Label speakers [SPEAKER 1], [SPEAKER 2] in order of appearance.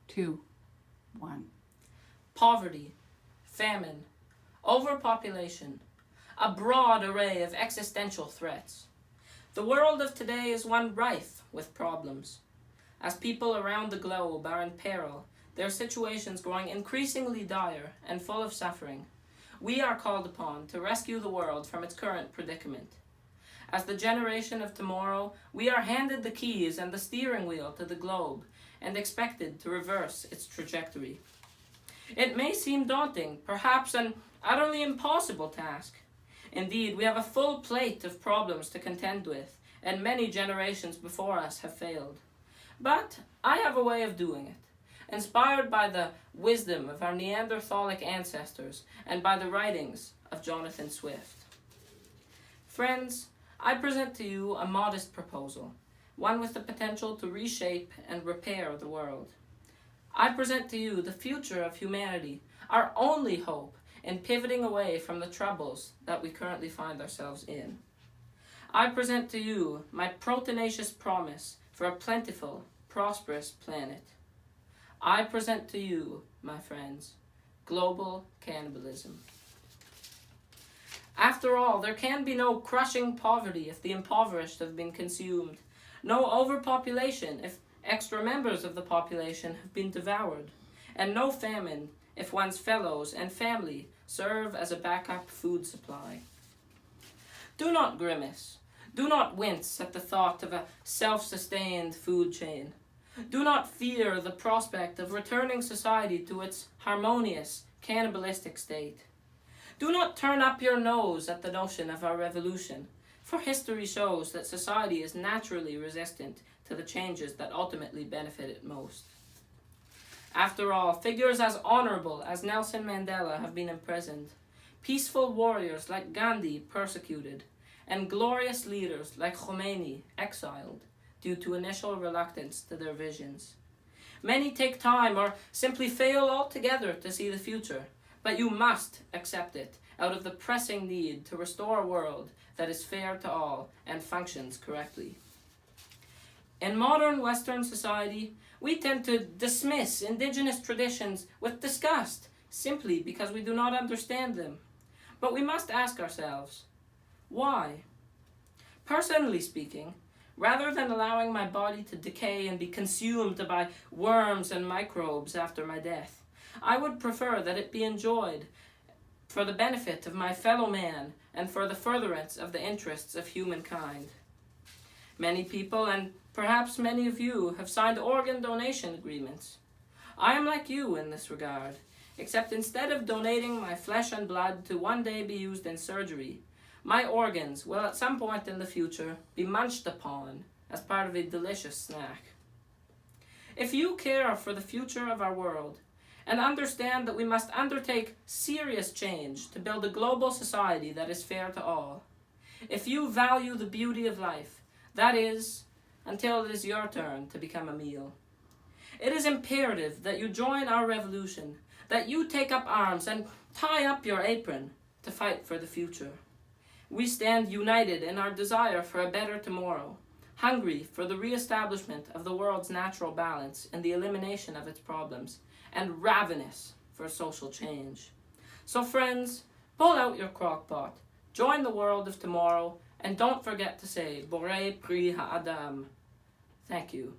[SPEAKER 1] 2, 1.
[SPEAKER 2] Poverty, famine, overpopulation, a broad array of existential threats. The world of today is one rife with problems. As people around the globe are in peril, their situations growing increasingly dire and full of suffering, we are called upon to rescue the world from its current predicament. As the generation of tomorrow, we are handed the keys and the steering wheel to the globe and expected to reverse its trajectory. It may seem daunting, perhaps an utterly impossible task. Indeed, we have a full plate of problems to contend with, and many generations before us have failed. But I have a way of doing it, inspired by the wisdom of our Neanderthalic ancestors and by the writings of Jonathan Swift. Friends, I present to you a modest proposal, one with the potential to reshape and repair the world. I present to you the future of humanity, our only hope in pivoting away from the troubles that we currently find ourselves in. I present to you my protenacious promise for a plentiful, prosperous planet. I present to you, my friends, global cannibalism. After all, there can be no crushing poverty if the impoverished have been consumed, no overpopulation if extra members of the population have been devoured, and no famine if one's fellows and family serve as a backup food supply. Do not grimace. Do not wince at the thought of a self-sustained food chain. Do not fear the prospect of returning society to its harmonious, cannibalistic state. Do not turn up your nose at the notion of a revolution, for history shows that society is naturally resistant to the changes that ultimately benefit it most. After all, figures as honorable as Nelson Mandela have been imprisoned, peaceful warriors like Gandhi persecuted, and glorious leaders like Khomeini exiled due to initial reluctance to their visions. Many take time or simply fail altogether to see the future, but you must accept it out of the pressing need to restore a world that is fair to all and functions correctly. In modern Western society, we tend to dismiss indigenous traditions with disgust simply because we do not understand them. But we must ask ourselves, why? Personally speaking, rather than allowing my body to decay and be consumed by worms and microbes after my death, I would prefer that it be enjoyed for the benefit of my fellow man and for the furtherance of the interests of humankind. Many people, and perhaps many of you, have signed organ donation agreements. I am like you in this regard, except instead of donating my flesh and blood to one day be used in surgery, my organs will at some point in the future be munched upon as part of a delicious snack. If you care for the future of our world, and understand that we must undertake serious change to build a global society that is fair to all, if you value the beauty of life, that is, until it is your turn to become a meal, it is imperative that you join our revolution, that you take up arms and tie up your apron to fight for the future. We stand united in our desire for a better tomorrow, hungry for the re-establishment of the world's natural balance and the elimination of its problems, and ravenous for social change. So friends, pull out your crock-pot, join the world of tomorrow, and don't forget to say, Borei Pri Ha'adam. Thank you.